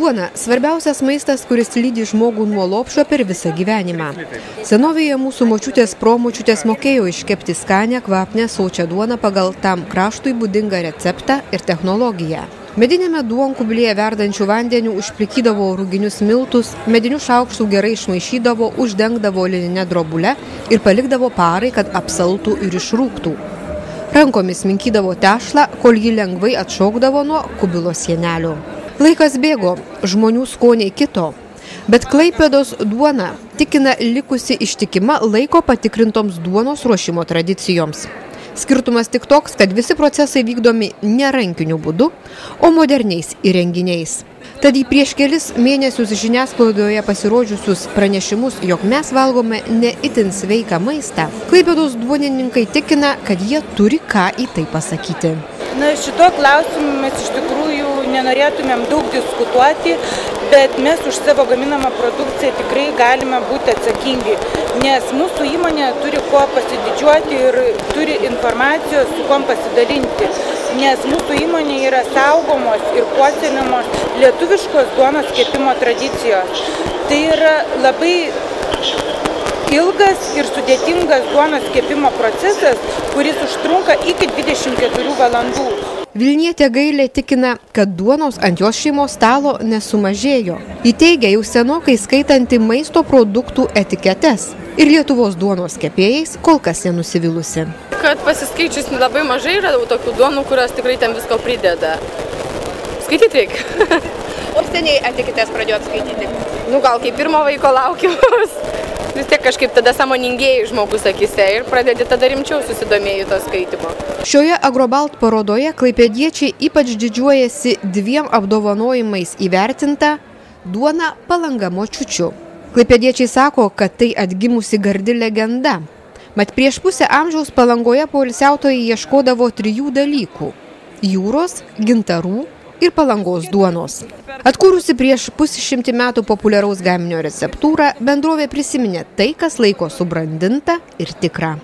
Duona – svarbiausias maistas, kuris lydi žmogų nuo lopšio per visą gyvenimą. Senovėje mūsų močiutės promočiutės mokėjo iškepti skanę, kvapnę, sočią duoną pagal tam kraštui būdingą receptą ir technologiją. Medinėme duonkublėje verdančių vandenių užplikydavo ruginius miltus, medinių šaukštų gerai išmaišydavo, uždengdavo lininę drobulę ir palikdavo parai, kad apsaltų ir išrūktų. Rankomis minkydavo tešlą, kol ji lengvai atšokdavo nuo kubilo sienelių. Laikas bėgo, žmonių skoniai kito, bet Klaipėdos duona tikina likusi ištikima laiko patikrintoms duonos ruošimo tradicijoms. Skirtumas tik toks, kad visi procesai vykdomi ne rankiniu būdu, o moderniais įrenginiais. Tad į prieš kelis mėnesius žiniasklaidoje pasirodžiusius pranešimus, jog mes valgome ne itin sveiką maistą, Klaipėdos duonininkai tikina, kad jie turi ką į tai pasakyti. Šito klausimu mes iš tikrųjų nenorėtumėm daug diskutuoti, bet mes už savo gaminamą produkciją tikrai galime būti atsakingi, nes mūsų įmonė turi kuo pasididžiuoti ir turi informacijos, su kuom pasidalinti, nes mūsų įmonė yra saugomos ir puoselėjamos lietuviškos duonos kepimo tradicijos. Tai yra labai ilgas ir sudėtingas duonos kepimo procesas, kuris užtrunka iki 24 valandų. Vilnietė Gailė tikina, kad duonos ant jos šeimos stalo nesumažėjo. Ji teigia jau senokai skaitanti maisto produktų etiketes. Ir Lietuvos duonos kepėjais kol kas nenusivylusi. Kad pasiskaičius labai mažai yra tokių duonų, kurios tikrai ten visko prideda. Skaityti reikia. O seniai etiketes pradėjot skaityti? Gal kai pirmo vaiko laukiaus. Vis tiek kažkaip tada sąmoningėjai žmogus akise ir pradedi tada rimčiau susidomėjų to skaitimo. Šioje Agrobalt parodoje klaipėdiečiai ypač didžiuojasi 2 apdovanojimais įvertinta duona Palanga močiučių. Klaipėdiečiai sako, kad tai atgimusi gardi legenda. Mat prieš pusę amžiaus Palangoje poilsiautojai ieškodavo 3 dalykų – jūros, gintarų ir Palangos duonos. Atkūrusi prieš 150 metų populiaraus gaminio receptūrą, bendrovė prisiminė tai, kas laiko subrandinta ir tikra.